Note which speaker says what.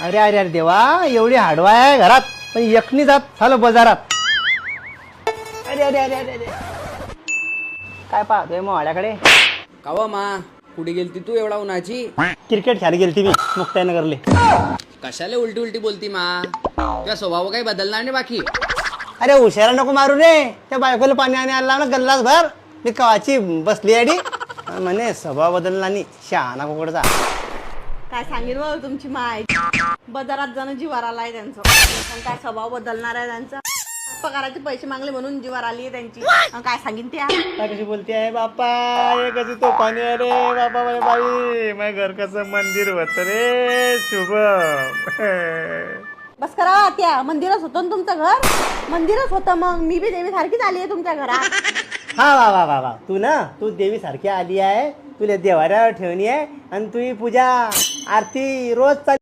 Speaker 1: अरे अरे अरे देवा, एवढी हाडवा आहे घरात पण एकनी जात झालं बाजारात. अरे अरे अरे अरे अरे काय पाहतोय मोहळ्याकडे?
Speaker 2: कावा मा कुठे गेलती तू एवढा उन्हाची?
Speaker 1: क्रिकेट खेळायला गेलती मी मुक्ताईनगरले.
Speaker 2: कशाला उलटी उलटी बोलती मा? तुझा स्वभाव काही बदलणार नाही बाकी.
Speaker 1: अरे हुशारा नको मारू रे, त्या बायकोला पाणी आणि आला ना गल्लास भर. मी कवाची बसली अडी म्हणे स्वभाव बदलला नाही शहाणा कुकडचा.
Speaker 3: काय सांगेल बघ तुमची माय, बाजारात जाणं जीवार आलाय त्यांचं. पण काय स्वभाव बदलणार आहे त्यांचा? पगाराचे पैसे मागले म्हणून जीवार आली आहे त्यांची. काय सांगेन त्या?
Speaker 1: काय कशी बोलते आहे बाप्पा, हे कशी तो पाणी आहे रे बापा. माझ्या बाई माझ्या घर कसं मंदिर होत रे शुभ.
Speaker 3: बस करा त्या, मंदिरच होतं ना तुमचं घर? मंदिरच होतं मग. मी बी देवी सारखीच आली आहे तुमच्या घरात.
Speaker 1: हा वा वा वा वा, तू देवी सारखी आली आहे. तुला देवाऱ्यावर ठेवणी आहे आणि तुझी पूजा आरती रोज चालली.